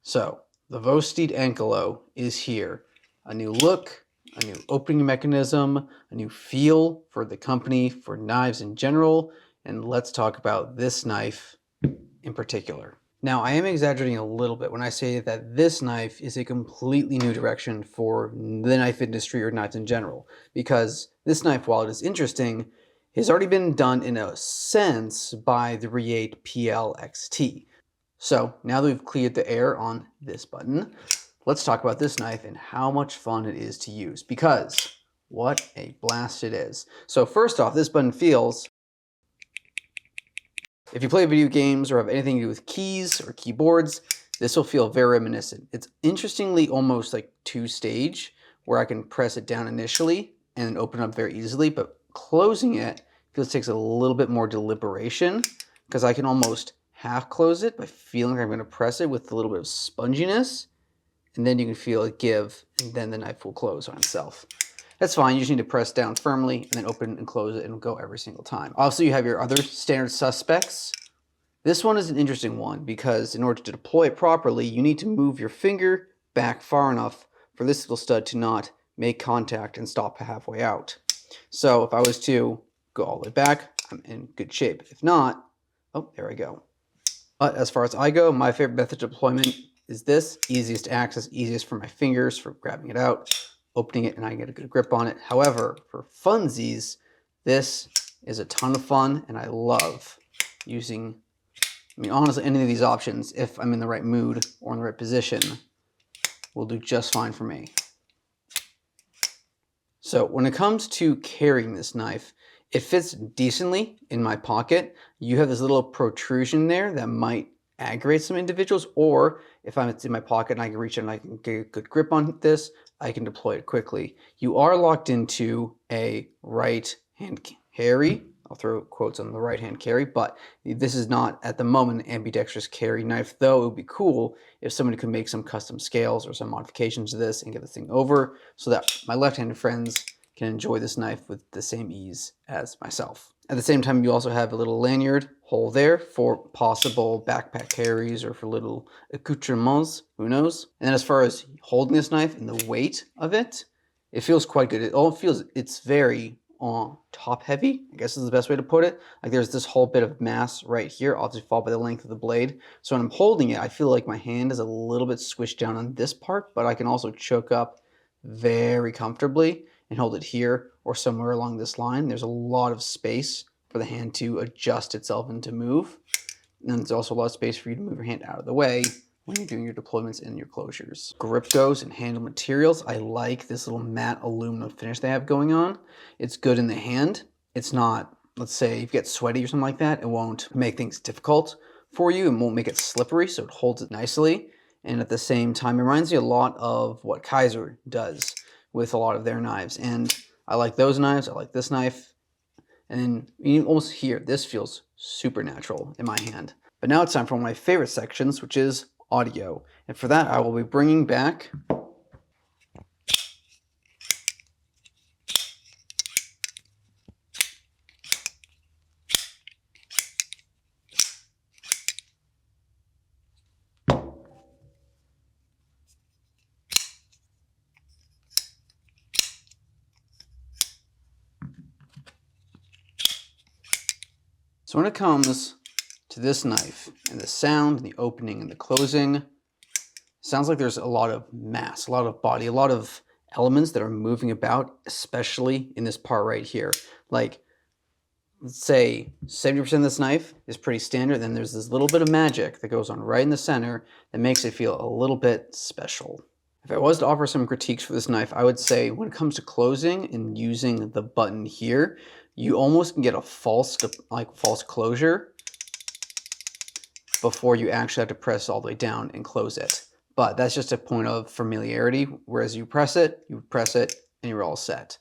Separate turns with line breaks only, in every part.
So the Vosteed Ankylo is here. A new look, a new opening mechanism, a new feel for the company, for knives in general, and let's talk about this knife in particular. Now, I am exaggerating a little bit when I say that this knife is a completely new direction for the knife industry or knives in general, because this knife, while it is interesting, has already been done in a sense by the Re8 PL-XT. So now that we've cleared the air on this button, let's talk about this knife and how much fun it is to use, because what a blast it is. So first off, this button feels, if you play video games or have anything to do with keys or keyboards, this will feel very reminiscent. It's interestingly almost like two-stage, where I can press it down initially and open up very easily, but closing it feels takes a little bit more deliberation, because I can almost half close it by feeling like I'm going to press it with a little bit of sponginess, and then you can feel it give, and then the knife will close on itself. That's fine, you just need to press down firmly and then open and close it, and it'll go every single time. Also, you have your other standard suspects. This one is an interesting one because in order to deploy it properly, you need to move your finger back far enough for this little stud to not make contact and stop halfway out. So if I was to go all the way back, I'm in good shape. If not, oh, there I go. But as far as I go, my favorite method of deployment is this. Easiest to access, easiest for my fingers for grabbing it out, opening it, and I get a good grip on it. However, for funsies, this is a ton of fun, and I love using, I mean, honestly, any of these options, if I'm in the right mood or in the right position, will do just fine for me. So when it comes to carrying this knife, it fits decently in my pocket. You have this little protrusion there that might aggravate some individuals, or if it's in my pocket and I can reach it and I can get a good grip on this, I can deploy it quickly. You are locked into a right hand carry. I'll throw quotes on the right hand carry, but this is not at the moment an ambidextrous carry knife, though it would be cool if somebody could make some custom scales or some modifications to this and get this thing over so that my left-handed friends can enjoy this knife with the same ease as myself. At the same time, you also have a little lanyard hole there for possible backpack carries or for little accoutrements, who knows. And then as far as holding this knife and the weight of it, it feels quite good. It's very top heavy, I guess is the best way to put it. Like there's this whole bit of mass right here, obviously followed by the length of the blade. So when I'm holding it, I feel like my hand is a little bit squished down on this part, but I can also choke up very comfortably and hold it here or somewhere along this line. There's a lot of space for the hand to adjust itself and to move. And there's also a lot of space for you to move your hand out of the way when you're doing your deployments and your closures. Grip goes and handle materials. I like this little matte aluminum finish they have going on. It's good in the hand. It's not, let's say if you get sweaty or something like that, it won't make things difficult for you. It won't make it slippery, so it holds it nicely. And at the same time, it reminds me a lot of what Kaiser does with a lot of their knives. And I like those knives, I like this knife. And then you can almost hear, this feels super natural in my hand. But now it's time for one of my favorite sections, which is audio. And for that, I will be bringing back So when it comes to this knife and the sound, and the opening and the closing, it sounds like there's a lot of mass, a lot of body, a lot of elements that are moving about, especially in this part right here. Like, let's say 70% of this knife is pretty standard, then there's this little bit of magic that goes on right in the center that makes it feel a little bit special. If I was to offer some critiques for this knife, I would say when it comes to closing and using the button here, you almost can get a false closure before you actually have to press all the way down and close it. But that's just a point of familiarity, whereas you press it, and you're all set.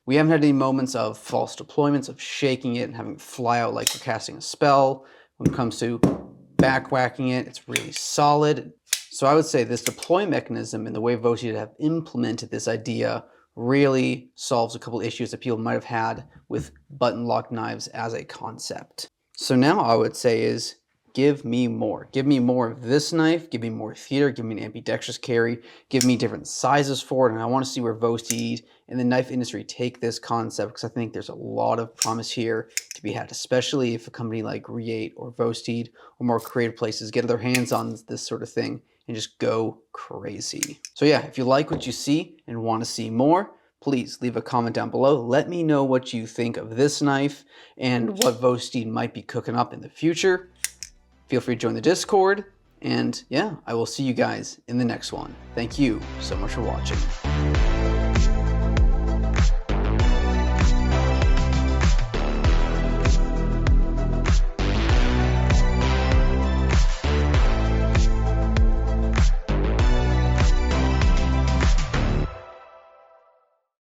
We haven't had any moments of false deployments, of shaking it and having it fly out like we're casting a spell. When it comes to back whacking it, it's really solid. So I would say this deploy mechanism and the way Vosteed have implemented this idea really solves a couple issues that people might have had with button lock knives as a concept. So now I would say is give me more. Give me more of this knife, give me more theater, give me an ambidextrous carry, give me different sizes for it, and I want to see where Vosteed and the knife industry take this concept, because I think there's a lot of promise here to be had, especially if a company like Re8 or Vosteed or more creative places get their hands on this sort of thing and just go crazy. So yeah, if you like what you see and want to see more, please leave a comment down below. Let me know what you think of this knife and what Vosteed might be cooking up in the future. Feel free to join the Discord, and yeah, I will see you guys in the next one. Thank you so much for watching.